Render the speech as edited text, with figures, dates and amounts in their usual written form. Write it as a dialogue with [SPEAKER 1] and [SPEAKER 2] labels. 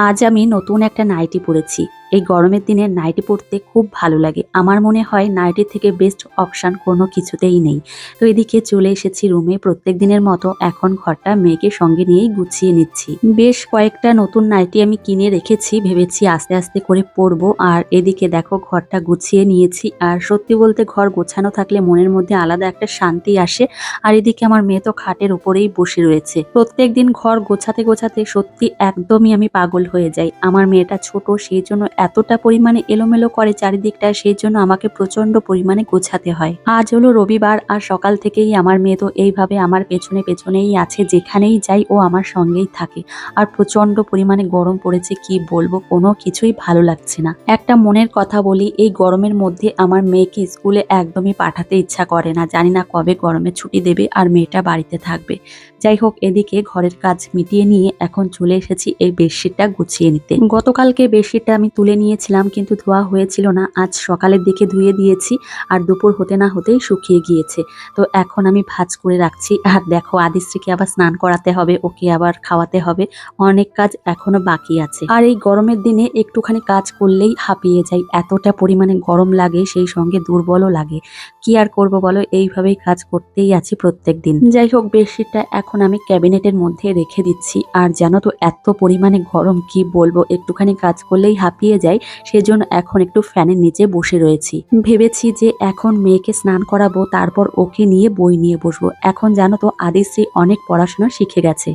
[SPEAKER 1] আজ আমি নতুন একটা নাইটি পরেছি। এই গরমের দিনে নাইটি পরতে খুব ভালো লাগে। আমার মনে হয় নাইটির থেকে বেস্ট অপশন কোনো কিছুতেই নেই। তো এদিকে চলে এসেছি রুমে, প্রত্যেক দিনের মতো এখন ঘরটা মেয়েকে সঙ্গে নিয়েই গুছিয়ে নিচ্ছি। বেশ কয়েকটা নতুন নাইটি আমি কিনে রেখেছি, ভেবেছি আস্তে আস্তে করে পরবো। আর এদিকে দেখো ঘরটা গুছিয়ে নিয়েছি। আর সত্যি বলতে ঘর গোছানো থাকলে মনের মধ্যে আলাদা একটা শান্তি আসে। আর এদিকে আমার মেয়ে তো খাটের উপরেই বসে রয়েছে। প্রত্যেকদিন ঘর গোছাতে গোছাতে সত্যি একদমই আমি পাগল হয়ে যাই। আমার মেয়েটা ছোট, সেই জন্য এতটা পরিমাণে এলোমেলো করে চারিদিকটা, সেই জন্য আমাকে প্রচন্ড পরিমাণে গোছাতে হয়। আজ হলো রবিবার, আর সকাল থেকেই আমার মেয়ে তো এইভাবে আমার পেছনে পেছনেই আছে, যেখানেই যাই ও আমার সঙ্গেই থাকে। আর প্রচন্ড পরিমাণে গরম পড়েছে, কি বলবো, কোনো কিছুই ভালো লাগছে না। একটা মনের কথা বলি, এই গরমের মধ্যে আমার মেয়েকে স্কুলে একদমই পাঠাতে ইচ্ছা করে না। জানি না কবে গরমের ছুটি দেবে আর মেয়েটা বাড়িতে থাকবে। যাই হোক, এদিকে ঘরের কাজ মিটিয়ে নিয়ে এখন চলে এসেছি এই বেডশিটটা গুছিয়ে নিতে। গতকালকে বেডশিটটা আমি তুলে নিয়েছিলাম, কিন্তু ধোয়া হয়েছিল না। আজ সকালের দিকে ধুয়ে দিয়েছি, আর দুপুর হতে না হতেই শুকিয়ে গিয়েছে। তো এখন আমি ভাঁজ করে রাখছি। আর দেখো, আদিশ্রীকে আবার স্নান করাতে হবে, ওকে আবার খাওয়াতে হবে। অনেক কাজ এখনো বাকি আছে। আর এই গরমের দিনে একটুখানি কাজ করলেই হাঁপিয়ে যাই, এতটা পরিমাণে গরম লাগে, সেই সঙ্গে দুর্বলও লাগে। কি আর করব বলো, এইভাবেই কাজ করতেই আছি প্রত্যেক দিন। যাই হোক, বেডশিটটা এখন আমি ক্যাবিনেটের মধ্যে রেখে দিচ্ছি। আর জানো তো, এত পরিমাণে গরম, কি বলবো, একটুখানি কাজ করলেই হাঁপিয়ে যাই। সেজন্য এখন একটু ফ্যানের নিচে বসে রয়েছি। ভেবেছি যে এখন মেয়েকে স্নান করাবো, তারপর ওকে নিয়ে বই নিয়ে বসবো। এখন জানো তো, আদিশ্রী অনেক পড়াশোনা শিখে গেছে।